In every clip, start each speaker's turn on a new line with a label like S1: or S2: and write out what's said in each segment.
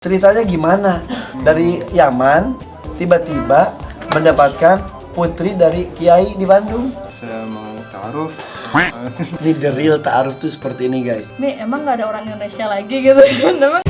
S1: Ceritanya gimana? Dari Yaman tiba-tiba mendapatkan putri dari kiai di Bandung.
S2: Saya mau ta'aruf.
S1: Ini the real ta'aruf tuh seperti ini, guys.
S3: Nih emang nggak ada orang Indonesia lagi gitu kan? Emang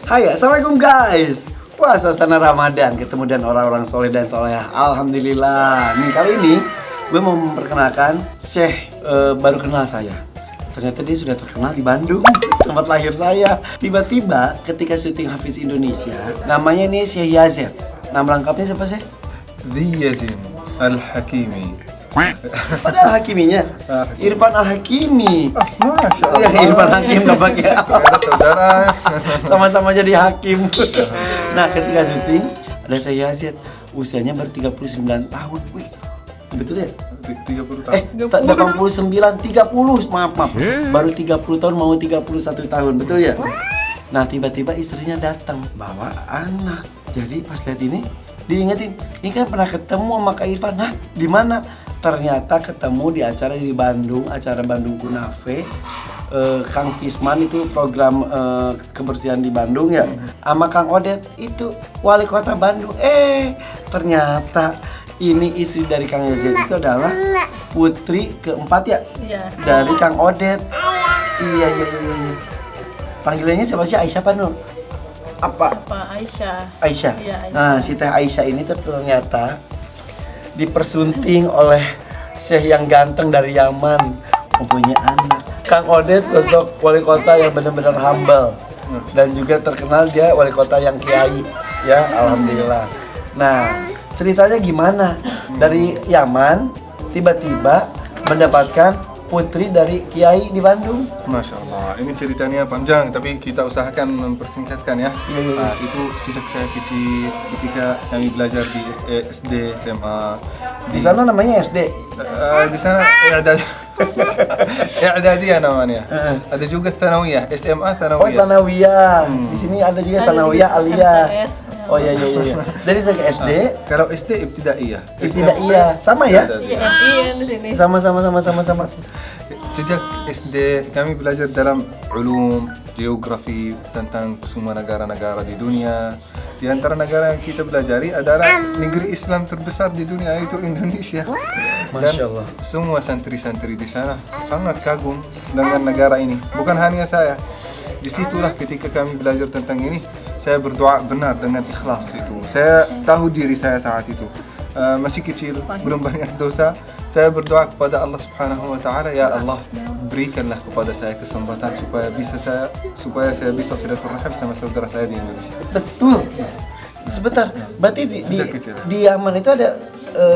S1: Hai, assalamualaikum guys. Wah, suasana Ramadan ketemu dan orang-orang soleh dan solehah. Alhamdulillah. Nih kali ini gue mau memperkenalkan Syekh baru kenal saya. Ternyata dia sudah terkenal di Bandung, tempat lahir saya. Tiba-tiba ketika syuting Hafiz Indonesia, namanya ini Syekh Yazid. Nama lengkapnya siapa sih?
S2: Dhi Yazin Al-Hakimi.
S1: Padahal hakiminya Irfan Al-Hakimi.
S2: Masya
S1: Ya,
S2: Allah.
S1: Irfan Hakim nampaknya.
S2: Ada saudara.
S1: Sama-sama jadi hakim. Nah, ketika syuting ada saya Yazid, usianya baru 39 tahun. Wih, betul ya?
S2: 30 tahun.
S1: 89, 30, maaf. Baru 30 tahun mau 31 tahun, betul ya? Nah, tiba-tiba istrinya datang bawa anak. Jadi pas lihat ini diingetin, ini kan pernah ketemu sama Kak Irfan. Nah, di mana? Ternyata ketemu di acara di Bandung, acara Bandung Kunafe. Kang Fisman itu program kebersihan di Bandung ya, sama Kang Odet itu wali kota Bandung. Ternyata ini istri dari Kang Yazid itu adalah putri keempat ya,
S3: iya.
S1: dari Kang Odet. Iya. Panggilannya siapa sih? Aisyah apa Nur? Apa?
S3: Aisyah.
S1: Aisyah.
S3: Iya, Aisyah.
S1: Nah, si Teh Aisyah ini ternyata dipersunting oleh Syekh yang ganteng dari Yaman, mempunyai anak. Kang Odet sosok wali kota yang benar-benar humble dan juga terkenal dia wali kota yang kiai ya, alhamdulillah. Nah, ceritanya gimana? Dari Yaman tiba-tiba mendapatkan putri dari kiai di Bandung.
S2: Masya Allah. Ini ceritanya panjang, tapi kita usahakan mempersingkatkan ya.
S1: Iya.
S2: Itu sejak saya kecil, ketika kami belajar di SD, SMA.
S1: Di sana namanya SD.
S2: Di sana I'dadiyah namanya. Ada juga Tsanawiyah, SMA
S1: Oh,
S2: Tsanawiyah.
S1: sanawiyah. Di sini ada juga sanawiyah aliyah.
S3: MTS.
S1: Oh iya. Dari saya ke SD,
S2: Kalau SD Ibtidaiyah.
S1: tidak iya. Sama ya?
S3: Iya, MTN di sini.
S1: Sama.
S2: Sejak SD kami belajar dalam ulum, geografi tentang semua negara-negara di dunia. Di antara negara yang kita pelajari adalah negeri Islam terbesar di dunia, yaitu Indonesia. Dan
S1: Masya Allah.
S2: semua santri-santri di sana sangat kagum dengan negara ini. Bukan hanya saya. Disitulah ketika kami belajar tentang ini, saya berdoa benar dengan ikhlas itu. Saya tahu diri saya saat itu masih kecil, belum banyak dosa. Saya berdoa kepada Allah Subhanahu wa taala, ya Allah, berikanlah kepada saya kesempatan supaya saya bisa silaturahim sama saudara saya di Indonesia.
S1: Betul. Sebentar, berarti
S2: Sejak kecil.
S1: di Yaman itu ada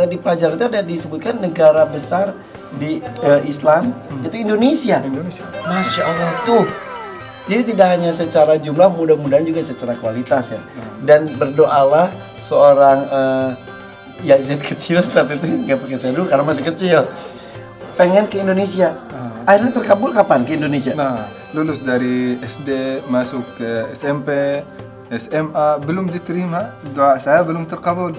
S1: di pelajaran itu ada disebutkan negara besar di Islam itu Indonesia.
S2: Indonesia.
S1: Masya Allah tuh. Jadi tidak hanya secara jumlah, mudah-mudahan juga secara kualitas ya. Dan berdoalah seorang Yazid kecil saat itu nggak pakai saya dulu karena masih kecil, pengen ke Indonesia. Akhirnya terkabul kapan ke Indonesia?
S2: Nah, lulus dari SD masuk ke SMP, SMA belum diterima, doa saya belum terkabul.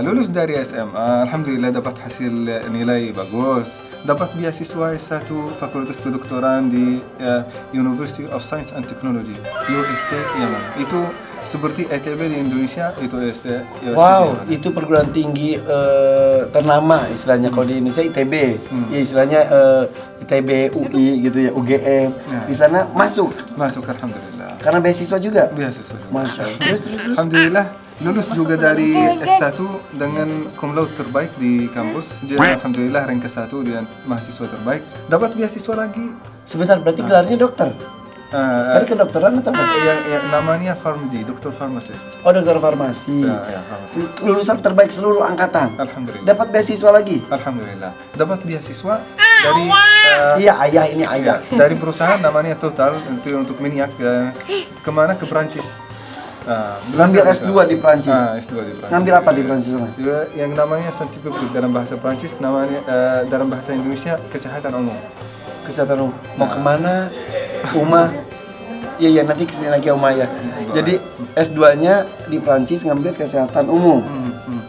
S2: Lulus dari SMA, alhamdulillah dapat hasil nilai bagus. Dapat beasiswa S1 Fakultas Kedokteran di University of Science and Technology, UST Yaman. Itu seperti ITB di Indonesia, itu UST
S1: Wow,
S2: Yaman.
S1: itu perguruan tinggi ternama istilahnya. Kalau di Indonesia ITB, ya istilahnya ITB, UI gitu ya, UGM. Di sana masuk
S2: Alhamdulillah.
S1: karena beasiswa juga.
S2: Beasiswa.
S1: Masya Allah. Terus.
S2: Alhamdulillah lulus juga dari S1 dengan cum laude terbaik di kampus. Jadi alhamdulillah rank ke-1 dengan mahasiswa terbaik. Dapat beasiswa lagi.
S1: Sebentar, berarti gelarnya dokter. Tadi kedokteran atau apa?
S2: Yang namanya PharmD, dokter farmasis.
S1: Oh, dokter farmasi.
S2: Ya, farmasi.
S1: Lulusan terbaik seluruh angkatan.
S2: Alhamdulillah.
S1: Dapat beasiswa lagi.
S2: Alhamdulillah. Dapat beasiswa dari
S1: Iya, ayah ini ayah.
S2: dari perusahaan namanya Total untuk minyak kemana ke Prancis.
S1: Ngambil S2 di Prancis.
S2: S2 di Prancis.
S1: Ngambil apa di Prancis?
S2: Yang namanya scientific dalam bahasa Prancis, namanya dalam bahasa Indonesia kesehatan umum.
S1: Kesehatan umum. Mau kemana? Uma. Iya nanti kesini lagi Uma ya. Jadi S2-nya di Prancis ngambil kesehatan umum.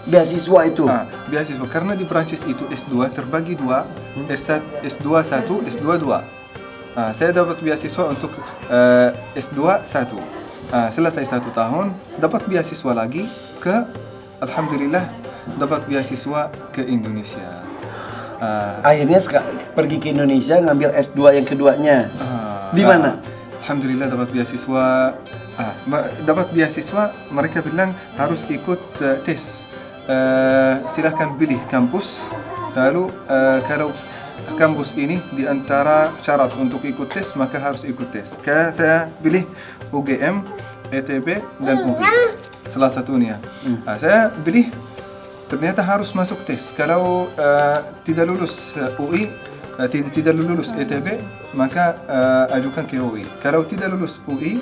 S1: Beasiswa itu.
S2: Beasiswa karena di Prancis itu S2 terbagi dua, S2 1, S2 2. Saya dapat beasiswa untuk S2 1. Selesai 1 tahun dapat beasiswa lagi ke, alhamdulillah dapat beasiswa ke Indonesia.
S1: Akhirnya pergi ke Indonesia ngambil S2 yang keduanya. Di mana?
S2: Alhamdulillah dapat beasiswa. Dapat beasiswa, mereka bilang harus ikut tes. Silahkan pilih kampus. Lalu kalau kampus ini di antara syarat untuk ikut tes maka harus ikut tes. Kayak saya pilih UGM, ETB dan UI. Salah satunya. Saya pilih ternyata harus masuk tes. Kalau tidak lulus UI, tidak lulus ETB, maka ajukan ke UI. Kalau tidak lulus UI,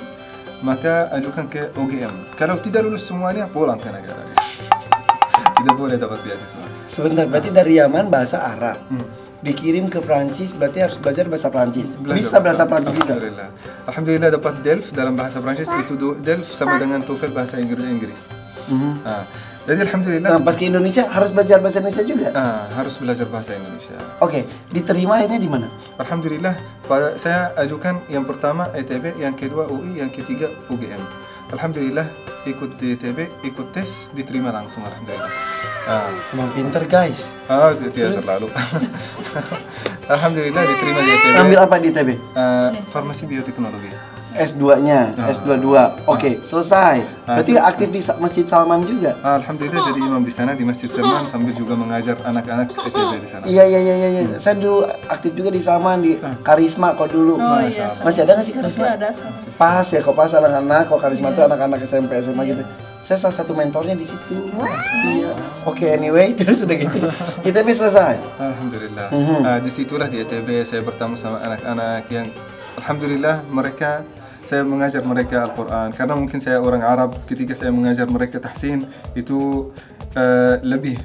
S2: maka ajukan ke UGM. Kalau tidak lulus semuanya, pulang ke negara. Tidak boleh dapat beasiswa.
S1: Sebentar, berarti dari Yaman bahasa Arab. Dikirim ke Prancis, berarti harus belajar bahasa Prancis. Bisa bahasa Prancis juga.
S2: Alhamdulillah dapat DELF dalam bahasa Prancis. Itu DELF sama dengan TOEFL bahasa Inggris. Jadi alhamdulillah.
S1: Nah, pas ke Indonesia harus belajar bahasa Indonesia juga.
S2: Harus belajar bahasa Indonesia.
S1: Oke, diterima akhirnya di mana?
S2: Alhamdulillah, saya ajukan yang pertama ETB, yang kedua UI, yang ketiga UGM. Alhamdulillah ikut di ETB, ikut tes, diterima langsung alhamdulillah.
S1: Emang pinter guys.
S2: Tidak terlalu. Alhamdulillah diterima di ETB.
S1: Ambil apa di ITB?
S2: Farmasi bioteknologi.
S1: S2-nya, S22. Oke, selesai. Berarti aktif di Masjid Salman juga?
S2: Alhamdulillah jadi imam di sana di Masjid Salman sambil juga mengajar anak-anak ETB di sana.
S1: Iya. Saya dulu aktif juga di Salman di Karisma kok dulu.
S3: Iya.
S1: Masih ada nggak sih Karisma?
S3: Masih ada.
S1: Pas ya, kok pas anak-anak, kok Karisma tuh anak-anak SMP SMA gitu. Saya salah satu mentornya di situ. Iya. Oke, anyway, terus udah gitu. ITB selesai.
S2: Alhamdulillah. Disitulah di ETB saya bertemu sama anak-anak yang alhamdulillah mereka, saya mengajar mereka Al-Quran karena mungkin saya orang Arab. Ketika saya mengajar mereka tahsin itu lebih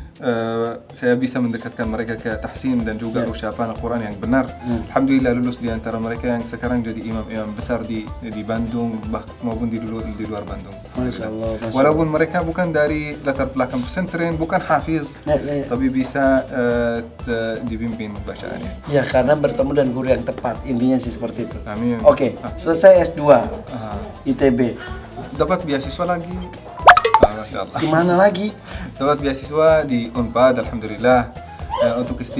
S2: saya bisa mendekatkan mereka ke tahsin dan juga ucapan Al-Quran yang benar. Alhamdulillah lulus di antara mereka yang sekarang jadi imam-imam besar di Bandung maupun di luar Bandung.
S1: Masya Allah.
S2: Walaupun mereka bukan dari latar belakang pesantren, bukan hafiz, tapi bisa dipimpin bacaannya.
S1: Ya, karena bertemu dengan guru yang tepat, intinya sih seperti itu.
S2: Amin.
S1: Oke, selesai S2 ITB.
S2: Dapat beasiswa lagi. Masya Allah.
S1: Di mana lagi?
S2: Dapat beasiswa di Unpad, alhamdulillah. Untuk S3.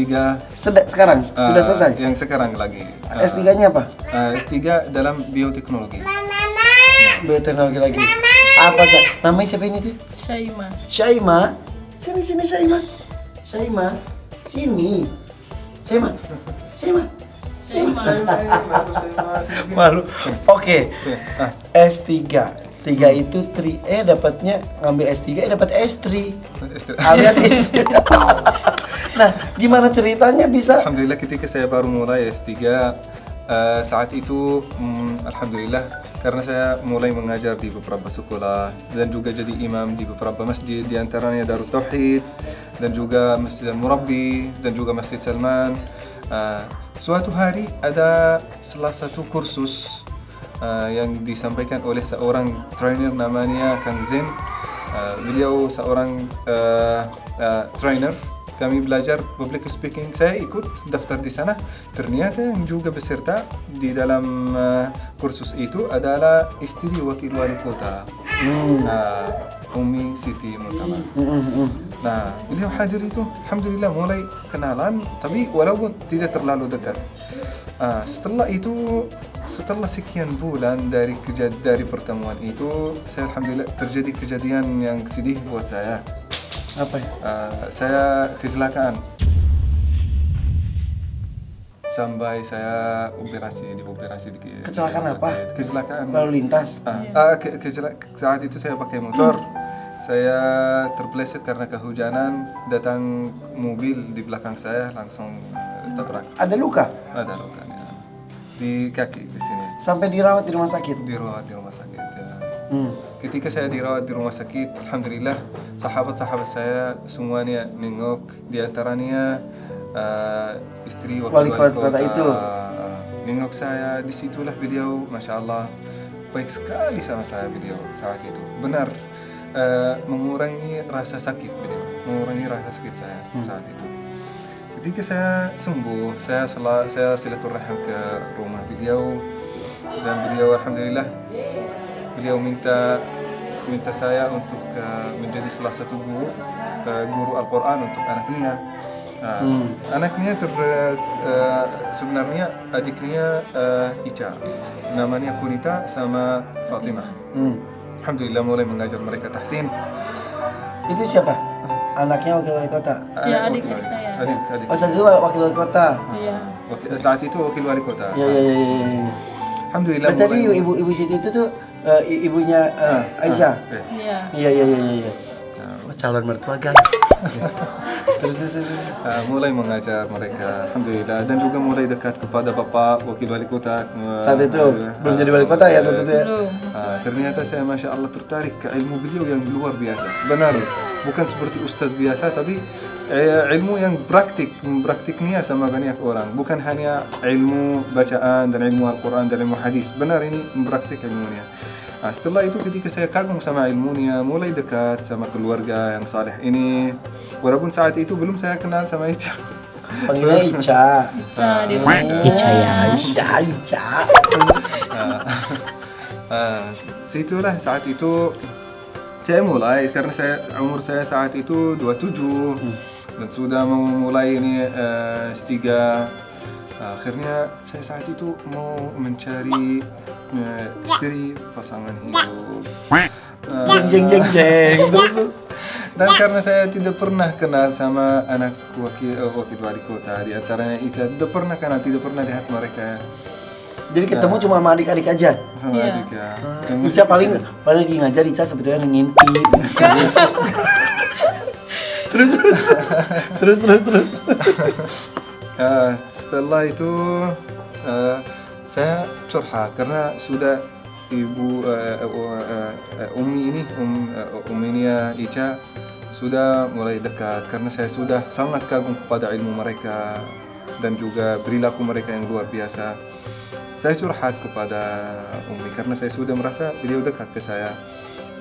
S1: Sekarang sudah selesai.
S2: Yang sekarang lagi.
S1: S3-nya apa?
S2: S3 dalam bioteknologi.
S1: Bioteknologi lagi. Apa sih? Namanya siapa ini tuh?
S3: Syaima.
S1: Syaima. Sini Syaima. Syaima. Sini. Syaima. Malu. Oke. S3. 3 itu dapatnya ngambil S3 dapat S3. Alias istri. Nah, gimana ceritanya bisa?
S2: Alhamdulillah ketika saya baru mulai S3 saat itu alhamdulillah karena saya mulai mengajar di beberapa sekolah dan juga jadi imam di beberapa masjid, di antaranya Darut Tauhid dan juga Masjid Al-Murabbi dan juga Masjid Salman. Suatu hari ada salah satu kursus yang disampaikan oleh seorang trainer namanya Kang Zen. Beliau seorang trainer. Kami belajar public speaking. Saya ikut daftar di sana. Ternyata yang juga beserta di dalam kursus itu adalah istri wakil wali kota, Umi Siti Mutama. Nah, beliau hadir itu, alhamdulillah mulai kenalan, tapi walaupun tidak terlalu dekat. Setelah itu, setelah sekian bulan dari pertemuan itu, saya alhamdulillah terjadi kejadian yang sedih buat saya.
S1: Apa ya?
S2: Saya kecelakaan. Sampai saya dioperasi di
S1: Kecelakaan apa?
S2: Kecelakaan
S1: Lalu lintas.
S2: Saat itu saya pakai motor. Saya terpeleset karena kehujanan, datang mobil di belakang saya langsung tabrak.
S1: Ada luka?
S2: Ada luka ya. Di kaki di sini.
S1: Sampai dirawat di rumah sakit.
S2: Dirawat di rumah sakit ya. Ketika saya dirawat di rumah sakit, alhamdulillah sahabat-sahabat saya semuanya nengok, di antaranya istri
S1: Wali kota itu.
S2: Nengok saya, disitulah beliau, masya Allah, baik sekali sama saya beliau saat itu. Benar, mengurangi rasa sakit beliau, mengurangi rasa sakit saya saat itu. Ketika saya sembuh, saya silaturahim ke rumah beliau, dan beliau alhamdulillah beliau minta saya untuk menjadi salah satu guru Al-Quran untuk anaknya. Anaknya sebenarnya adiknya Ica, namanya Kunita sama Fatimah. Alhamdulillah mulai mengajar mereka tahsin.
S1: Itu siapa? Anaknya wakil wali kota?
S3: Ya, adik saya.
S2: Adik.
S1: Oh, saat itu wakil wali kota?
S3: Iya.
S2: Saat itu wakil wali kota.
S1: Iya.
S2: Alhamdulillah.
S1: Berarti ibu Siti itu tuh ibunya Aisyah?
S3: Iya.
S1: Iya. Calon mertua guys. Terus.
S2: Mulai mengajar mereka, alhamdulillah, dan juga mulai dekat kepada bapak wakil wali kota.
S1: Saat itu belum jadi wali kota ya saat itu ya?
S3: Belum.
S2: Ternyata saya masya Allah tertarik ke ilmu beliau yang luar biasa. Benar, bukan seperti ustaz biasa, tapi ilmu yang praktiknya sama banyak orang. Bukan hanya ilmu bacaan dan ilmu Al-Quran dan ilmu hadis. Benar, ini praktik ilmunya. Setelah itu ketika saya kagum sama ilmunya, mulai dekat sama keluarga yang saleh ini. Walaupun saat itu belum saya kenal sama Ica.
S1: Panggilnya Ica.
S3: Ica di rumah.
S1: Ica ya, Ica.
S2: Situlah saat itu saya mulai, karena umur saya saat itu 27 dan sudah mau mulai ini S3. Akhirnya saya saat itu mau mencari istri, pasangan hidup.
S1: Jeng.
S2: Dan karena saya tidak pernah kenal sama anak wakil wali kota, di antaranya Ica, tidak pernah kenal, tidak pernah lihat mereka.
S1: Jadi ketemu cuma sama adik-adik aja?
S2: Sama
S3: Iya.
S2: adik ya.
S1: Ica paling lagi ngajar, Ica sebetulnya ngintip. Terus.
S2: Setelah itu saya curhat karena sudah ibu Umi ini ya, Ica sudah mulai dekat, karena saya sudah sangat kagum kepada ilmu mereka dan juga perilaku mereka yang luar biasa. Saya curhat kepada Umi karena saya sudah merasa beliau dekat ke saya.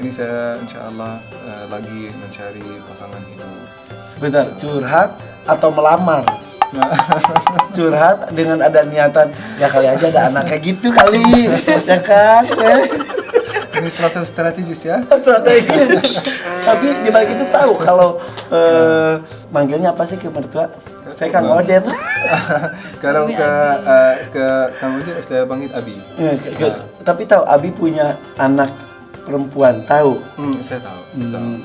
S2: Ini saya insya Allah lagi mencari pasangan hidup.
S1: Sebentar, curhat atau melamar? Curhat dengan ada niatan, ya kali aja ada anak kayak gitu kali, ya kan?
S2: Ini salah satu strategis ya.
S1: Strategi. Tapi dibalik itu tahu kalau manggilnya apa sih ke mertua? Saya Kang Odet.
S2: Kalau ke Kang Odet saya panggil Abi.
S1: Tapi tahu Abi punya anak perempuan, tahu?
S2: Saya tahu.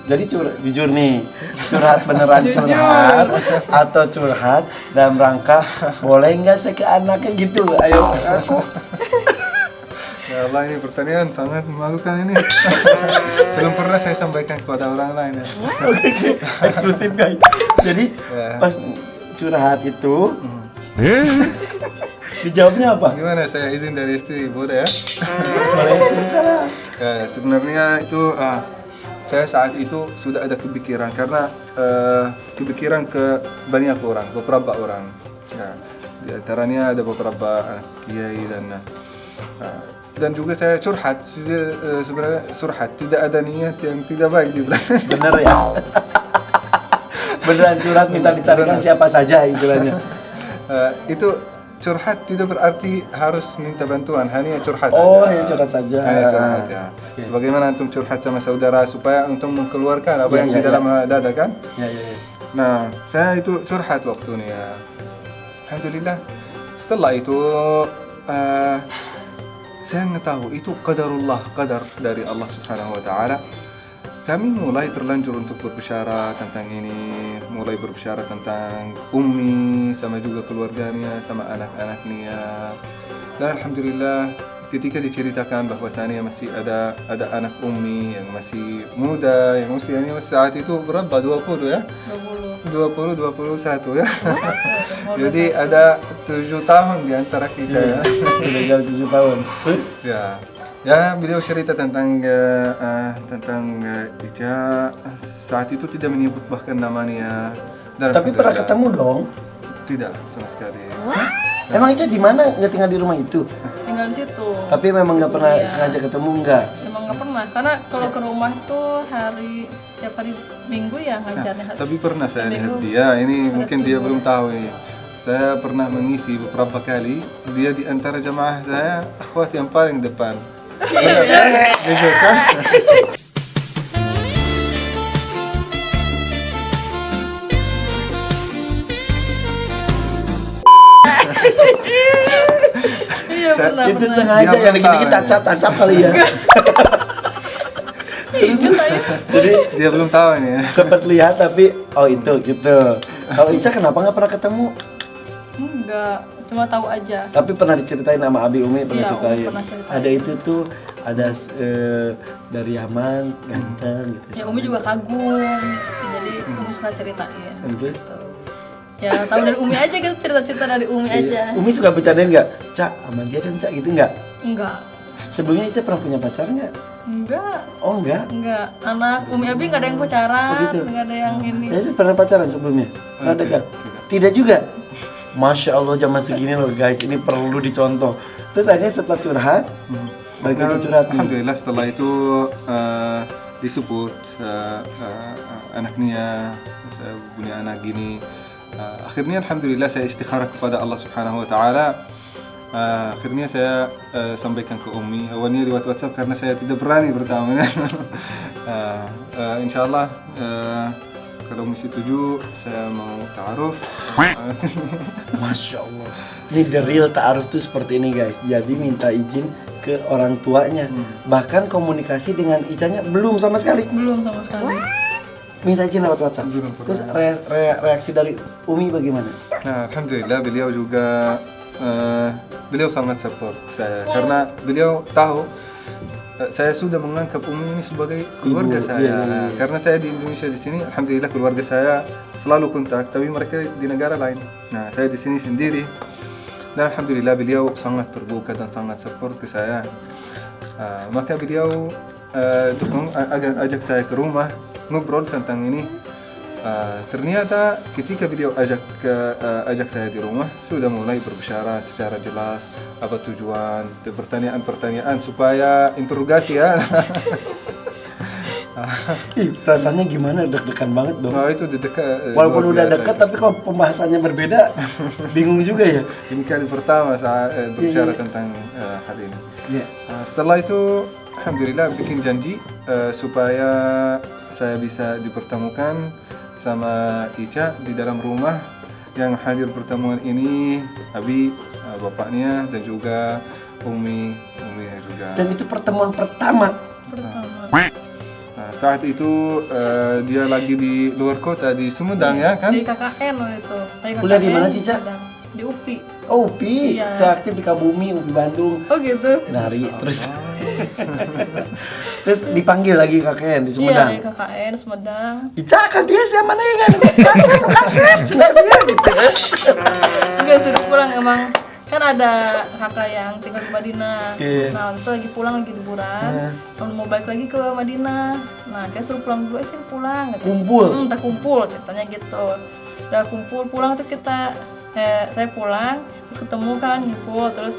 S1: Jadi jujur nih, curhat beneran curhat atau curhat dalam rangka boleh nggak saya ke anaknya gitu? Ayo.
S2: Ya Allah, ini pertanyaan sangat memalukan ini. Belum pernah saya sampaikan kepada orang lain ya.
S1: Oke, eksklusif guys. Jadi pas curhat itu dijawabnya apa?
S2: Gimana, saya izin dari istri, boleh ya?
S1: Boleh cerita lah.
S2: Sebenarnya itu saya saat itu sudah ada kepikiran, karena kepikiran ke banyak orang, beberapa orang. Ya, di antaranya ada beberapa kiai dan juga saya curhat. Sebenarnya curhat, tidak ada niat yang tidak baik di belakang.
S1: Bener ya? Beneran curhat minta dicarikan siapa saja istilahnya.
S2: Itu curhat tidak berarti harus minta bantuan, hanya curhat.
S1: Oh,
S2: aja.
S1: hanya curhat saja.
S2: Hanya curhat ya.
S1: Okay.
S2: Sebagaimana antum curhat sama saudara supaya antum mengeluarkan apa yang di
S1: Ya.
S2: dalam dada kan?
S1: Ya.
S2: Nah, saya itu curhat waktu ini ya. Alhamdulillah. Setelah itu saya tahu itu qadarullah, qadar dari Allah Subhanahu wa taala. Kami mulai terlanjur untuk berbicara tentang ini, mulai berbicara tentang Umi sama juga keluarganya sama anak-anaknya. Dan alhamdulillah ketika diceritakan bahwasannya masih ada anak Umi yang masih muda, yang usianya saat itu berapa? 20 ya? 21 ya. Jadi ada 7 tahun di antara kita ya.
S1: Sudah jauh 7 tahun.
S2: Ya. Ya, beliau cerita tentang Ica. Saat itu tidak menyebut bahkan namanya. Dan
S1: Tapi pernah
S2: alhamdulillah,
S1: ketemu dong.
S2: Tidak sama sekali.
S1: Emang Ica di mana? Nggak tinggal di rumah itu?
S3: Tinggal di situ.
S1: Tapi memang nggak pernah
S3: Iya.
S1: sengaja ketemu nggak?
S3: Emang nggak pernah, karena kalau ke rumah tuh tiap hari Minggu ya ngajarnya.
S2: Tapi pernah saya lihat
S3: Minggu.
S2: dia. Ini
S3: Pada
S2: mungkin dia
S3: sibuk.
S2: belum tahu ini. Saya pernah mengisi beberapa kali. Dia di antara jamaah saya, akhwat yang paling depan. Jujur kan?
S3: Iya pernah.
S1: Itu
S3: pernah.
S1: sengaja
S2: Dia
S1: yang dikit-dikit
S2: belum tahu,
S1: tacap kali ya.
S3: Ingat saya.
S1: Jadi
S2: Dia belum tahu ini.
S1: sempat lihat tapi oh itu gitu. Kalau Ica kenapa nggak pernah ketemu?
S3: Enggak, cuma tahu aja.
S1: Tapi pernah diceritain sama Abi Umi pernah
S3: Iya, Umi
S1: ceritain.
S3: pernah ceritain.
S1: Ada itu tuh ada dari Yaman ganteng gitu.
S3: Ya Umi juga kagum, jadi Umi suka ceritain.
S1: Terus?
S3: Gitu. Ya tahu dari Umi aja gitu, cerita-cerita dari Umi aja.
S1: Umi suka bercandain nggak? Cak sama dia dan Cak gitu nggak?
S3: Enggak,
S1: Sebelumnya Ica pernah punya pacar nggak?
S3: enggak,
S1: Oh enggak.
S3: enggak. Anak Umi Abi nggak ada yang pacaran,
S1: Oh, gitu.
S3: nggak ada yang ini.
S1: Ya, Ica pernah pacaran sebelumnya? Pernah
S2: Tidak,
S1: dekat?
S2: tidak.
S1: Tidak juga. Masya Allah zaman segini loh guys, ini perlu dicontoh. Terus akhirnya setelah curhat, balik lagi
S2: Dan
S1: curhat.
S2: alhamdulillah setelah itu disebut anaknya, saya punya anak gini. Akhirnya alhamdulillah saya istikharah kepada Allah Subhanahu wa taala. Akhirnya saya sampaikan ke Umi. Awalnya lewat WhatsApp karena saya tidak berani bertanya. Insyaallah kalau Umi setuju saya mau ta'aruf.
S1: Masya Allah. Ini the real ta'aruf tuh seperti ini guys. Jadi minta izin ke orang tuanya. Bahkan komunikasi dengan Icanya belum sama sekali.
S3: Belum sama sekali.
S1: Minta izin lewat WhatsApp.
S2: Belum
S1: Terus
S2: pernah.
S1: reaksi dari Umi bagaimana?
S2: Nah, alhamdulillah beliau juga beliau sangat support saya karena beliau tahu saya sudah menganggap Umi ini sebagai keluarga
S1: Ibu,
S2: saya.
S1: iya.
S2: Karena saya di Indonesia di sini, alhamdulillah keluarga saya selalu kontak, tapi mereka di negara lain. Nah, saya di sini sendiri. Dan alhamdulillah beliau sangat terbuka dan sangat support ke saya. Maka beliau ajak saya ke rumah ngobrol tentang ini. Ternyata ketika beliau ajak saya di rumah sudah mulai berbicara secara jelas apa tujuan, pertanyaan-pertanyaan supaya interogasi ya.
S1: Ih, rasanya gimana? Deg-degan banget dong.
S2: Nah, itu dekat.
S1: Walaupun udah dekat tapi kalau pembahasannya berbeda, bingung juga ya.
S2: Ini kali pertama saya berbicara
S1: Iya.
S2: tentang hal ini.
S1: Iya.
S2: Setelah itu alhamdulillah bikin janji supaya saya bisa dipertemukan sama Ica di dalam rumah. Yang hadir pertemuan ini Abi, bapaknya, dan juga Umi juga.
S1: Dan itu pertemuan pertama.
S3: Pertama.
S2: Nah, saat itu dia lagi di luar kota di Sumedang ya kan?
S3: Di KKN loh itu. Saya
S1: Kuliah di
S3: KKN,
S1: mana sih, Cak?
S3: Sumedang. Di UPI.
S1: Oh, Upi,
S3: Iya.
S1: saya aktif di Kabumi, Upi Bandung.
S3: Oh gitu.
S1: Nari terus. Terus dipanggil lagi KKN di
S3: Iya,
S1: Sumedang.
S3: di KKN Sumedang.
S1: Ica kan dia siapa nih kan? Kasep, sinar dia gitu.
S3: Enggak sudah pulang emang kan ada kakak yang tinggal di Madinah.
S1: Iya.
S3: Nah, itu lagi pulang lagi liburan. Mau balik lagi ke Madinah. Nah, dia suruh pulang dulu, sih pulang. Gitu.
S1: Kumpul.
S3: Udah kumpul, ceritanya gitu. Udah kumpul, pulang tuh kita, saya pulang, terus ketemu kan, ngumpul, terus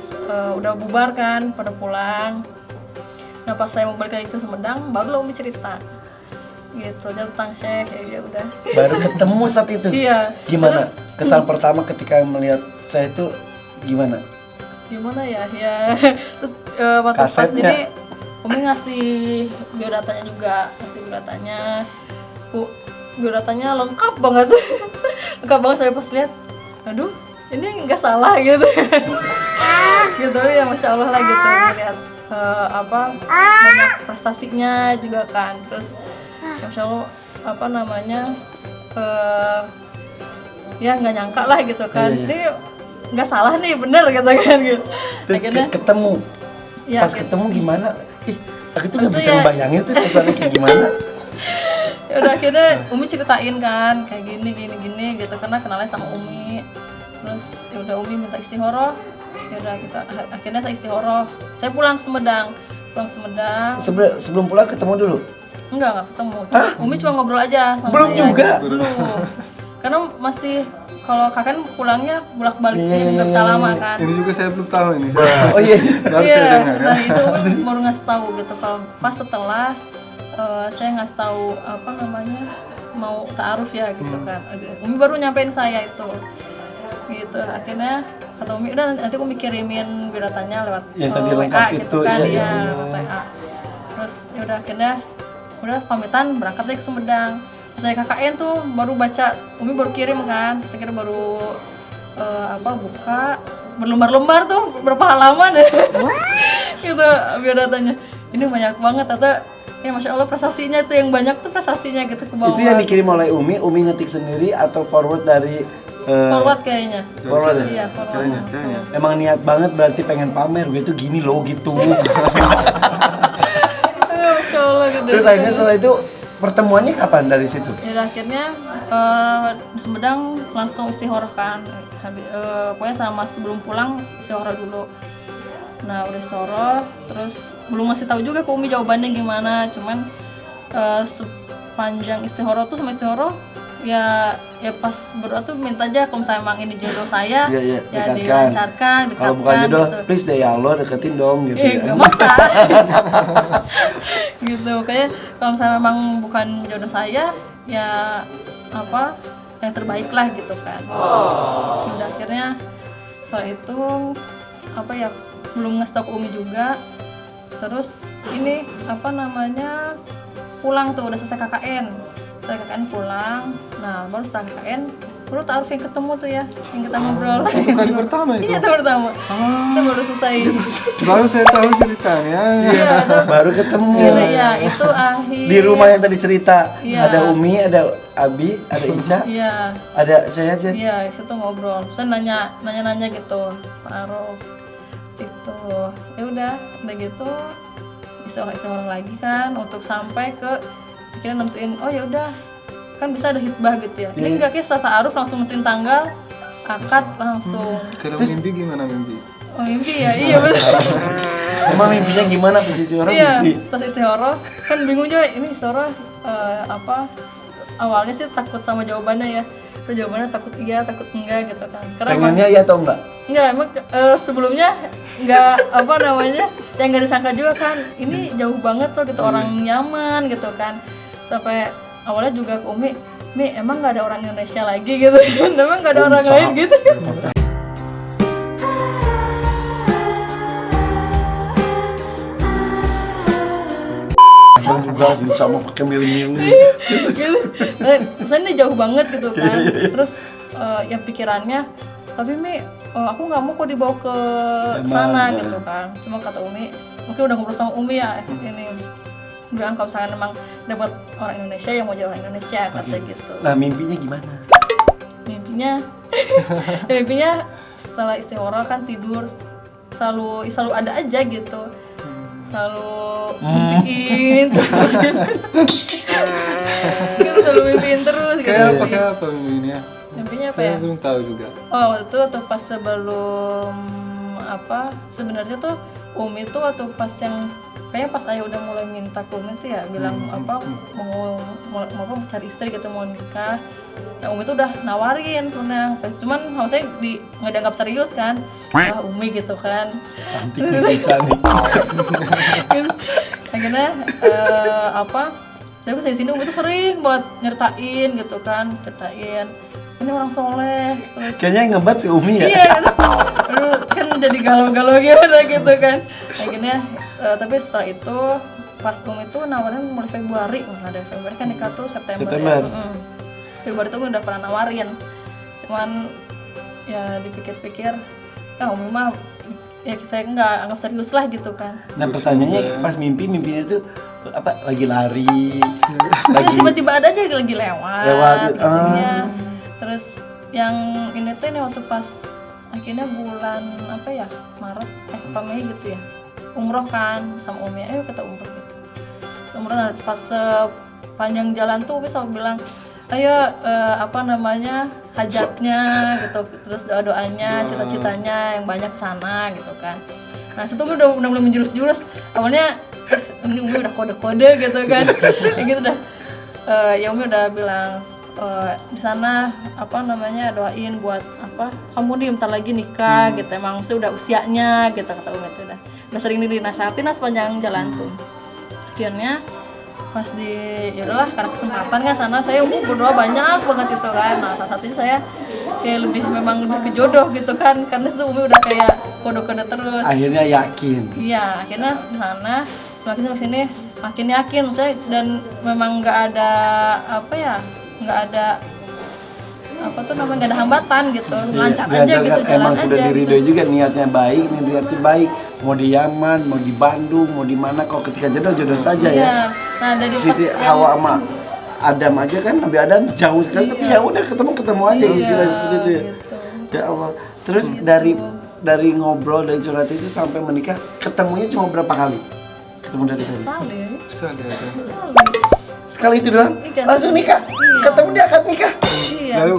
S3: udah bubar kan, pada pulang. Nah pas saya mau balik lagi ke Sumedang, baru Umi cerita, gitu, dia tentang Syekh, ya udah.
S1: Baru ketemu saat itu.
S3: Iya.
S1: Gimana? Kesan pertama ketika melihat saya itu gimana?
S3: Gimana ya, ya. Terus waktu pas
S1: Kasetnya.
S3: ini Umi ngasih biodatanya juga, ngasih biodatanya. Biodatanya lengkap banget. Lengkap banget, saya pas lihat, aduh ini nggak salah gitu. Gitu ya, Masya Allah lah gitu lihat banyak prestasinya juga kan. Terus Masya Allah ya nggak nyangka lah gitu kan.
S1: Iya, iya.
S3: Ini nggak salah nih, bener gitu kan gitu.
S1: Terus
S3: Akhirnya
S1: ketemu.
S3: ya,
S1: Pas
S3: gitu.
S1: ketemu gimana? Ih, aku tuh nggak
S3: Maksudnya
S1: bisa
S3: ya-
S1: ngebayangin tuh suasana kayak gimana.
S3: Ya udah akhirnya Umi ceritain kan kayak gini gitu, karena kenalnya sama Umi. Terus ya udah Umi minta istihoroh. Ya udah kita akhirnya saya istihoroh. Saya pulang ke Sumedang. pulang Sumedang.
S1: Sebelum pulang ketemu dulu.
S3: Enggak ketemu. Umi cuma ngobrol aja sama
S1: Belum
S3: saya.
S1: juga?
S3: Belum. Karena masih kalau kakak kan pulangnya bolak-balik
S1: Iya,
S3: nggak bisa lama kan.
S2: Ini juga saya belum tahu ini.
S1: Oh iya.
S2: Baru
S3: Iya,
S2: saya dengar ya.
S3: nah itu Umi baru ngasih tahu gitu. Kalau pas setelah saya ngasih tahu apa namanya mau ta'aruf ya gitu kan. Umi baru nyampein saya itu. Gitu. Akhirnya kata Umi udah nanti aku kirimin biodatanya lewat
S1: Yang tadi
S3: WA
S1: lengkap
S3: gitu
S1: itu,
S3: kan
S1: iya,
S3: ya,
S1: iya.
S3: lewat WA. Terus ya udah akhirnya udah pamitan berangkat deh ke Sumedang. Saya KKN tuh baru baca, Umi baru kirim kan, saya kira baru buka berlembar-lembar tuh berapa halaman ya gitu biodatanya. Ini banyak banget atau ya masya Allah prestasinya tuh yang banyak tuh prestasinya gitu ke bawah.
S1: Itu yang dikirim oleh Umi ngetik sendiri atau forward dari
S3: forward kayaknya.
S1: Forward ya?
S3: Iya forward.
S2: Kayaknya.
S3: langsung.
S1: Emang niat banget berarti pengen pamer gitu gini loh gitu.
S3: Masya Allah gitu.
S1: Terus akhirnya setelah itu pertemuannya kapan dari situ?
S3: Ya udah, akhirnya di Sumedang langsung istihoroh kan. Pokoknya sama sebelum pulang istihoroh dulu. Nah udah istihoroh, terus belum ngasih tahu juga ke Umi jawabannya gimana. Cuman sepanjang istihoroh tuh sama istihoroh ya pas berdoa tuh minta aja kalau misalnya emang ini jodoh saya
S1: Iya,
S3: ya
S1: dekatkan.
S3: dilancarkan,
S1: Kalau bukan jodoh,
S3: gitu.
S1: please deh ya Allah deketin dong gitu ya.
S3: Gak maksa gitu, kayak kalau misalnya memang bukan jodoh saya ya apa yang terbaik lah gitu kan. Udah akhirnya setelah itu apa ya belum ngestok Umi juga. Terus ini apa namanya pulang tuh udah selesai KKN. Setelah KKN pulang, nah baru setelah KKN baru ta'aruf yang ketemu tuh ya, yang kita ngobrol.
S2: Itu kali pertama itu.
S3: Iya, itu pertama. Kita baru selesai.
S2: Baru saya tahu ceritanya.
S3: Iya, itu
S1: Baru ketemu.
S3: iya, itu akhir.
S1: Di rumah yang tadi cerita,
S3: Iya.
S1: ada Umi, ada Abi, ada Ica,
S3: Iya,
S1: ada saya aja.
S3: iya, itu ngobrol. Saya nanya gitu, Pak Arif. Itu, ya udah gitu. Bisa orang lagi kan untuk sampai ke akhirnya nentuin oh ya udah kan bisa ada hitbah gitu ya. Ini enggak kayak setelah ta'aruf langsung nentuin tanggal, akad langsung.
S2: Kalau mimpi gimana mimpi?
S3: Oh mimpi ya, iya betul.
S1: Emang mimpinya gimana posisi orang
S3: Iya,
S1: mimpi?
S3: pas istihoroh kan bingung juga ini istihoroh awalnya sih takut sama jawabannya ya. Terus jawabannya takut iya, takut enggak gitu kan. Karena emang-
S1: Pengennya iya atau enggak?
S3: enggak emang sebelumnya enggak apa namanya yang enggak disangka juga kan ini jauh banget tuh gitu orang nyaman gitu kan. Sampai awalnya juga ke Umi emang nggak ada orang Indonesia lagi gitu kan, emang nggak ada orang lain gitu kan.
S1: Abang juga sama pakai milih-milih.
S3: Gitu. Misalnya ini jauh banget gitu kan. Terus yang pikirannya tapi aku nggak mau kok dibawa ke sana gitu kan. Cuma kata Umi mungkin udah ngobrol sama Umi ya ini bilang kalau misalkan emang dapat orang Indonesia yang mau jadi orang Indonesia kata gitu.
S1: Nah mimpinya gimana?
S3: Mimpinya setelah istikharah kan tidur selalu ada aja gitu, selalu mimpiin terus gitu. Selalu mimpiin terus gitu.
S2: Kayak apa mimpinya?
S3: Mimpinya apa
S2: Saya
S3: ya?
S2: belum tahu juga.
S3: Oh waktu itu atau pas sebelum apa sebenarnya tuh Umi tuh atau pas yang kayaknya pas ayah udah mulai minta ke Umi tuh ya bilang mau cari istri gitu mau nikah. Nah Umi tuh udah nawarin sebenarnya, cuman maksudnya nggak dianggap serius kan. Wah Umi gitu kan.
S1: Cantik nih si cantik.
S3: Akhirnya saya kesini sini Umi tuh sering buat nyertain gitu kan, ceritain ini orang soleh terus
S1: Kayaknya yang ngebat si Umi ya?
S3: iya aduh kan jadi galau-galau gimana gitu kan akhirnya tapi setelah itu pas Umi tuh nawarin mulai Februari ada Februari kan nikah tuh September. Ya. Februari tuh Umi udah pernah nawarin cuman ya dipikir-pikir Umi mah ya saya nggak anggap serius lah gitu kan.
S1: Nah pertanyaannya pas mimpinya itu apa lagi lari lagi
S3: Tiba-tiba ada aja lagi lewat katanya. Terus yang ini tuh ini waktu pas akhirnya bulan apa ya Maret apa Mei gitu ya umroh kan sama Umi ayo kita umroh gitu umroh. Nah, pas sepanjang jalan tuh Umi selalu bilang ayo apa namanya hajatnya gitu terus doa-doanya cita-citanya yang banyak sana gitu kan. Nah situ Umi udah mulai menjurus-jurus. Awalnya ini Umi udah kode-kode gitu kan, kayak gitu dah. Ya Umi udah bilang di sana apa namanya doain buat apa kamu nih bentar lagi nikah gitu, emang sudah usianya gitu kata Umi itu udah sering dinasihatin lah sepanjang jalan tuh. Akhirnya pas di ya udahlah karena kesempatan kan sana saya berdoa banyak banget itu kan. Nah salah satunya saya kayak memang lebih ke jodoh gitu kan, karena itu Umi udah kayak kode-kode terus.
S1: Akhirnya yakin.
S3: Iya, akhirnya di sana semakin sini makin yakin saya, dan memang nggak ada apa ya, nggak ada apa tuh namanya, nggak ada hambatan gitu, lancar aja gitu, jalan
S1: emang
S3: aja
S1: sudah diridhoi
S3: gitu.
S1: juga, niatnya baik, niatnya baik, mau di Yaman, mau di Bandung, mau di mana, kok ketika jodoh saja ya.
S3: Iya. Nah dari pas
S1: Siti Hawa sama Adam aja kan, Nabi Adam jauh sekali, tapi ya udah ketemu aja istilah seperti itu ya.
S3: gitu.
S1: Ya Allah. Terus dari ngobrol, dari curhat itu sampai menikah, ketemunya cuma berapa kali? Ketemu dari tadi?
S3: Sekali.
S1: Sekali itu doang?
S3: Iya.
S1: Langsung nikah?
S3: Iya.
S1: Ketemu di akad nikah?
S3: Iya.
S2: Lalu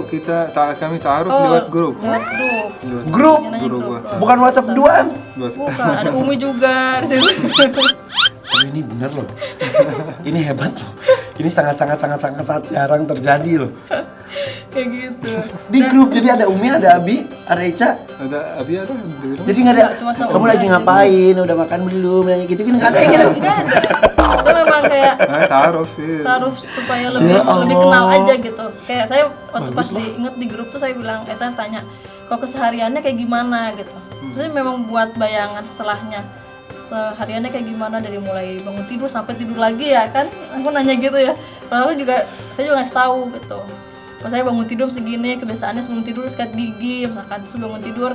S2: kami ta'aruf lewat grup.
S3: Lewat grup.
S1: Grup?
S3: Nanya
S2: Grup WhatsApp.
S1: Bukan WhatsApp duaan?
S3: Bukan, ada Umi juga di situ.
S1: Oh, ini bener loh. Ini hebat loh. Ini sangat jarang terjadi loh.
S3: Kayak gitu.
S1: Di grup, jadi ada Umi, ada Abi, ada Eca.
S2: Ada Abi ada Alhamdulillah.
S1: Jadi nggak ada,
S3: Cuma sama
S1: kamu
S3: Umi
S1: lagi
S3: aja.
S1: ngapain, udah makan belum, nanya gitu nggak ada yang gitu.
S3: Nggak ada. Itu memang kayak
S2: ta'aruf ya.
S3: taruh supaya
S1: Ya
S3: lebih
S1: Allah.
S3: kenal aja gitu. Kayak saya waktu
S1: Bagus
S3: pas
S1: loh.
S3: diinget di grup tuh saya bilang, saya tanya, kok kesehariannya kayak gimana gitu. Terus memang buat bayangan setelahnya. Sehariannya kayak gimana dari mulai bangun tidur sampai tidur lagi ya kan. Aku nanya gitu ya. Padahal saya juga ngasih tahu gitu. Pas saya bangun tidur segini, kebiasaannya sebelum tidur sikat gigi, misalkan terus bangun tidur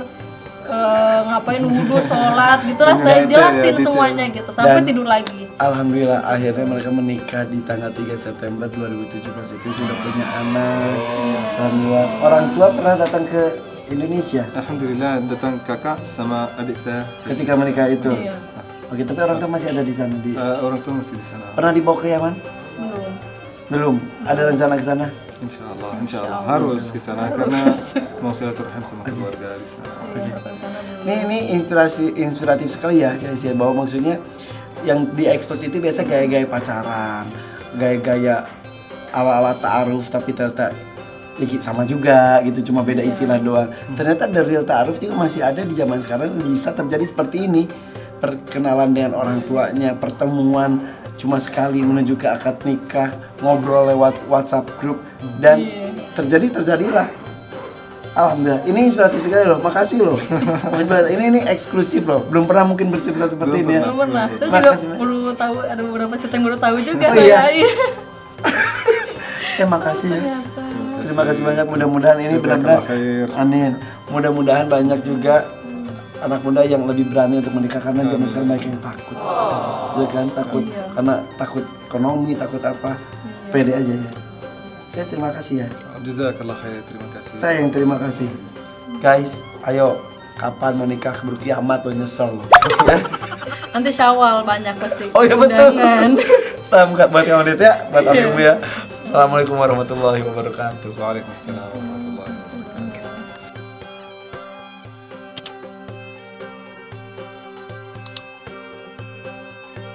S3: ngapain wudhu, sholat gitu lah, saya
S2: Detail ya,
S3: jelasin
S2: detail.
S3: semuanya gitu sampai
S1: Dan-
S3: tidur lagi.
S1: Alhamdulillah akhirnya mereka menikah di tanggal 3 September 2017 itu sudah punya anak. Alhamdulillah. Orang tua pernah datang ke Indonesia
S2: Alhamdulillah datang kakak sama adik saya.
S1: ketika menikah itu.
S3: Iya,
S1: Oke, tapi orang tua masih ada di sana.
S2: Orang tua masih di sana.
S1: Pernah dibawa ke Yaman?
S3: belum.
S1: Belum. Ada rencana ke sana?
S2: Insya Allah harus ke sana karena mau silaturahim sama keluarga di sana.
S3: Iya, ke sana belum.
S1: Ini inspiratif sekali ya guys ya, bahwa maksudnya yang diekspos itu biasa gaya-gaya pacaran, gaya-gaya ala-ala ta'aruf, tapi ternyata ya sama juga gitu, cuma beda istilah doang. Ternyata the real ta'aruf juga masih ada di zaman sekarang, bisa terjadi seperti ini. Perkenalan dengan orang tuanya, pertemuan cuma sekali menuju ke akad nikah, ngobrol lewat WhatsApp grup, dan terjadilah. Alhamdulillah, ini inspiratif sekali loh, makasih loh. Ini eksklusif loh, belum pernah mungkin bercerita seperti ini ya.
S3: Belum pernah. Terus juga
S1: Makasih, Mbak.
S3: baru tahu, ada beberapa cerita yang baru tahu juga.
S1: Oh, iya?
S3: Iya.
S1: Makasih ya.
S3: Ternyata.
S1: Terima kasih banyak, mudah-mudahan ini benar-benar
S2: Jazakallah khair.
S1: amin. Mudah-mudahan banyak juga anak muda yang lebih berani untuk menikah, karena zaman sekarang banyak yang takut. Ya kan, takut
S3: Iya.
S1: karena takut ekonomi, takut apa. Pede aja ya. Saya terima kasih ya.
S2: Jazakallah khair. Terima kasih.
S1: Saya yang terima kasih. Guys, ayo kapan menikah keburu kiamat lo nyesel lo. Ya.
S3: Nanti Syawal banyak pasti.
S1: Oh iya betul.
S3: Undangan.
S1: Salam buat kamu ya, buat Om ya. Assalamualaikum warahmatullahi wabarakatuh.
S2: Waalaikumsalam warahmatullahi wabarakatuh.